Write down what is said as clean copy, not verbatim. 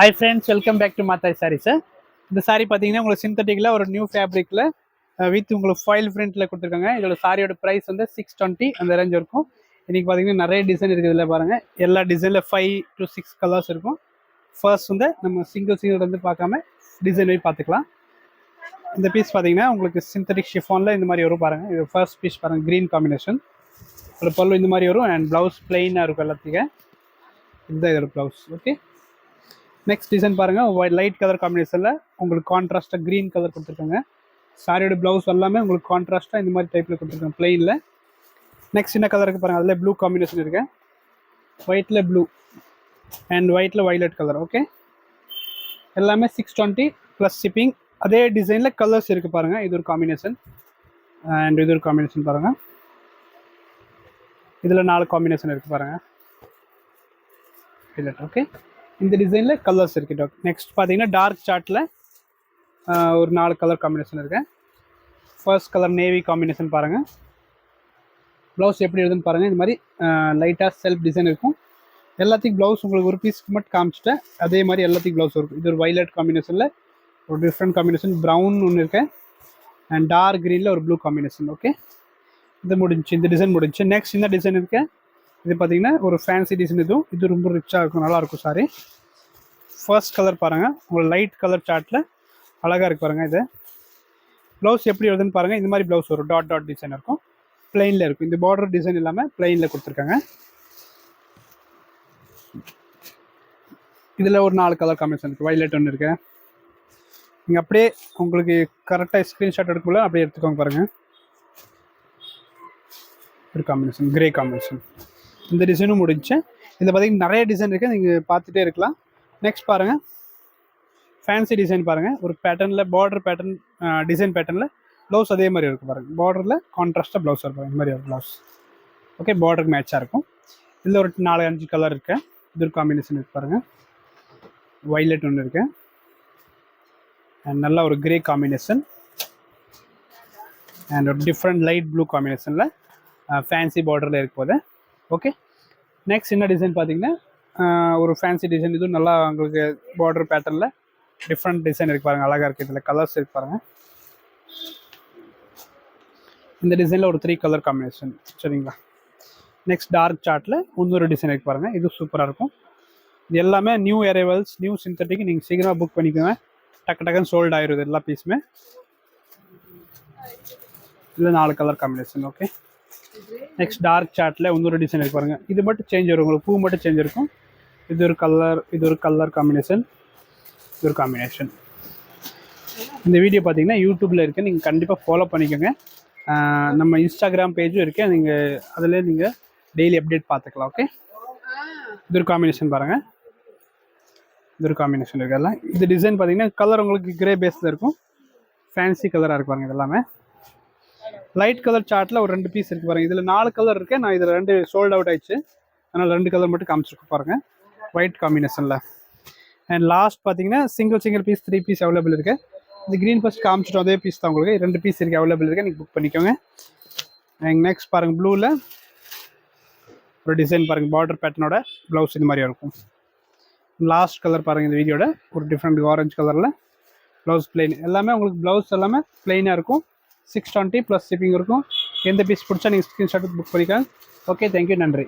Hi friends, welcome back to Mathai saris. இந்த சாரீ பார்த்தீங்கன்னா உங்களுக்கு சிந்தட்டிக்கில் ஒரு நியூ ஃபேப்ரிக்கில் வித் உங்களுக்கு ஃபாயில் பிரிண்ட்டில் கொடுத்துருக்காங்க. இதோட சாரியோட ப்ரைஸ் வந்து 620 அந்த ரேஞ்ச் இருக்கும். இன்றைக்கி பார்த்தீங்கன்னா நிறைய டிசைன் இருக்குது. இதில் பாருங்கள், எல்லா டிசைனில் 5 to 6 கலர்ஸ் இருக்கும். ஃபர்ஸ்ட் வந்து நம்ம சிங்கிள் வந்து பார்க்காம டிசைன் போய் பார்த்துக்கலாம். இந்த பீஸ் பார்த்தீங்கன்னா உங்களுக்கு சிந்தட்டிக் ஷிஃபானில் இந்த மாதிரி வரும் பாருங்கள். இது ஃபர்ஸ்ட் பீஸ் பாருங்கள், க்ரீன் காம்பினேஷன். ஒரு பல்லு இந்த மாதிரி வரும் அண்ட் ப்ளவுஸ் பிளெயினாக இருக்கும் எல்லாத்துக்கும். இதுதான் இதோட ப்ளவுஸ். ஓகே, நெக்ஸ்ட் டிசைன் பாருங்கள், லைட் கலர் காம்பினேஷனில் உங்களுக்கு கான்ட்ராஸ்ட்டாக க்ரீன் கலர் கொடுத்துருக்காங்க. சாரியோட ப்ளவுஸ் எல்லாமே உங்களுக்கு கான்ட்ராஸ்ட்டாக இந்த மாதிரி டைப்பில் கொடுத்துருக்காங்க பிளெயினில். நெக்ஸ்ட் என்ன கலருக்கு பாருங்கள், அதில் ப்ளூ காம்பினேஷன் இருக்குது, ஒயிட்டில் ப்ளூ அண்ட் ஒயிட்டில் வைலட் கலர். ஓகே, எல்லாமே 620 ப்ளஸ் ஷிப்பிங். அதே டிசைனில் கலர்ஸ் இருக்குது பாருங்கள். இது ஒரு காம்பினேஷன் அண்ட் இது ஒரு காம்பினேஷன் பாருங்கள். இதில் 4 காம்பினேஷன் இருக்குது பாருங்கள். வைலட். ஓகே, இந்த டிசைனில் கலர்ஸ் இருக்குது. நெக்ஸ்ட் பார்த்தீங்கன்னா டார்க் சார்ட்டில் ஒரு 4 கலர் காம்பினேஷன் இருக்குது. ஃபர்ஸ்ட் கலர் நேவி காம்பினேஷன் பாருங்கள். ப்ளவுஸ் எப்படி இருக்குதுன்னு பாருங்கள். இந்த மாதிரி லைட்டாக செல்ஃப் டிசைன் இருக்கும். எல்லாத்துக்கும் ப்ளவுஸ் உங்களுக்கு ஒரு பீஸ்க்கு மட்டும் காமிச்சிட்டேன். அதே மாதிரி எல்லாத்துக்கும் ப்ளவுஸ் இருக்கும். இது ஒரு வைலட் காம்பினேஷனில் ஒரு டிஃப்ரெண்ட் காம்பினேஷன், ப்ரௌன் ஒன்று இருக்குது அண்ட் டார்க் க்ரீனில் ஒரு ப்ளூ காம்பினேஷன். ஓகே, இது முடிஞ்சு, இந்த டிசைன் முடிஞ்சு. நெக்ஸ்ட் இந்த டிசைன் இருக்குது. இது பார்த்தீங்கன்னா ஒரு ஃபேன்சி டிசைன். இது ரொம்ப ரிச்சாக இருக்கும், நல்லாயிருக்கும் சாரி. ஃபர்ஸ்ட் கலர் பாருங்கள், உங்களுக்கு லைட் கலர் சார்ட்டில் அழகாக இருக்குது பாருங்கள். இது ப்ளவுஸ் எப்படி வருதுன்னு பாருங்கள். இந்த மாதிரி ப்ளவுஸ் வரும், டாட் டாட் டிசைன் இருக்கும், பிளெயினில் இருக்கும். இந்த பார்டர் டிசைன் இல்லாமல் பிளெயினில் கொடுத்துருக்காங்க. இதில் ஒரு 4 கலர் காம்பினேஷன் இருக்குது. வைலட் ஒன்று இருக்குது. நீங்கள் அப்படியே உங்களுக்கு கரெக்டாக ஸ்க்ரீன்ஷாட் எடுக்கல அப்படியே எடுத்துக்கோங்க பாருங்கள். ஒரு காம்பினேஷன், கிரே காம்பினேஷன். இந்த டிசைனும் முடிஞ்சு. இதில் பார்த்தீங்கன்னா நிறைய டிசைன் இருக்குது, நீங்கள் பார்த்துட்டே இருக்கலாம். நெக்ஸ்ட் பாருங்கள், ஃபேன்சி டிசைன் பாருங்கள். ஒரு பேட்டர்னில் பார்டர் பேட்டர்ன், டிசைன் பேட்டர்னில் ப்ளவுஸ் அதே மாதிரி இருக்கும் பாருங்கள். பார்டரில் கான்ட்ராஸ்ட்டாக ப்ளவுஸ் இருக்கும், இந்த மாதிரி ஒரு ப்ளவுஸ். ஓகே, பார்டருக்கு மேட்சாக இருக்கும். இதில் ஒரு 4-5 கலர் இருக்குது. இது ஒரு காம்பினேஷன் இருக்குது பாருங்கள். வைலட் ஒன்று இருக்குது அண்ட் நல்லா ஒரு கிரே காம்பினேஷன் அண்ட் ஒரு டிஃப்ரெண்ட் லைட் ப்ளூ காம்பினேஷனில் ஃபேன்சி பார்டரில் இருக்கும் போது. ஓகே, நெக்ஸ்ட் என்ன டிசைன் பார்த்தீங்கன்னா ஒரு ஃபேன்சி டிசைன். இதுவும் நல்லா உங்களுக்கு பார்டர் பேட்டர்னில் டிஃப்ரெண்ட் டிசைன் இருக்குது பாருங்கள், அழகாக இருக்குது. இதில் கலர்ஸ் இருக்குது பாருங்கள். இந்த டிசைனில் ஒரு 3 கலர் காம்பினேஷன். சரிங்களா, நெக்ஸ்ட் டார்க் சார்ட்டில் இன்னொரு டிசைன் இருக்குது பாருங்கள். இது சூப்பராக இருக்கும். இது எல்லாமே நியூ அரைவல்ஸ், நியூ சிந்தட்டிக். நீங்கள் சீக்கிரமாக புக் பண்ணிக்கோங்க, டக்கு டக்குன்னு சோல்ட் ஆயிடுது எல்லா பீஸுமே. இதில் 4 colour combination. Okay, next dark சார்ட்டில் இன்னொரு டிசைன் இருக்கு பாருங்கள். இது மட்டும் சேஞ்ச் வரும், உங்களுக்கு பூ மட்டும் சேஞ்ச் இருக்கும். இது ஒரு கலர், இது ஒரு கலர் காம்பினேஷன், இது ஒரு காம்பினேஷன். இந்த வீடியோ பார்த்தீங்கன்னா யூடியூப்பில் இருக்குது, நீங்கள் கண்டிப்பாக ஃபாலோ பண்ணிக்கோங்க. நம்ம இன்ஸ்டாகிராம் பேஜும் இருக்குது, நீங்கள் அதில் நீங்கள் டெய்லி அப்டேட் பார்த்துக்கலாம். ஓகே, இது ஒரு காம்பினேஷன் பாருங்கள். இது ஒரு காம்பினேஷன் இருக்குது. எல்லாம் இது டிசைன் பார்த்தீங்கன்னா கலர் உங்களுக்கு கிரே பேஸில் இருக்கும், ஃபேன்சி கலராக இருக்கு பாருங்கள். இது எல்லாமே லைட் கலர் சார்ட்டில் ஒரு 2 பீஸ் இருக்குது பாருங்கள். இதில் 4 கலர் இருக்குது. நான் இதில் 2 சோல்ட் அவுட் ஆயிடுச்சு, அதனால் 2 கலர் மட்டும் காமிச்சிருக்கு பாருங்கள், ஒயிட் காம்பினேஷனில். அண்ட் லாஸ்ட் பார்த்தீங்கன்னா சிங்கிள் பீஸ் 3 பீஸ் அவைலபிள் இருக்குது. இந்த க்ரீன் ஃபர்ஸ்ட் காமிச்சிட்டோம், அதே பீஸ் தான் உங்களுக்கு 2 பீஸ் இருக்குது, அவைலபிள் இருக்குது, நீங்கள் புக் பண்ணிக்கோங்க. அண்ட் நெக்ஸ்ட் பாருங்கள், ப்ளூவில் ஒரு டிசைன் பாருங்கள், பார்டர் பேட்டர்னோட ப்ளவுஸ் இது மாதிரி இருக்கும். லாஸ்ட் கலர் பாருங்கள், இந்த வீடியோட ஒரு டிஃப்ரெண்ட் ஆரஞ்சு கலரில் ப்ளவுஸ் பிளெயின். எல்லாமே உங்களுக்கு ப்ளவுஸ் எல்லாமே பிளெயினாக இருக்கும். 620 ப்ளஸ் ஷிப்பிங் இருக்கும். எந்த பீஸ் பிடிச்சா நீங்கள் ஸ்க்ரீன்ஷாட் புக் பண்ணிக்கலாம். ஓகே, தேங்க்யூ, நன்றி.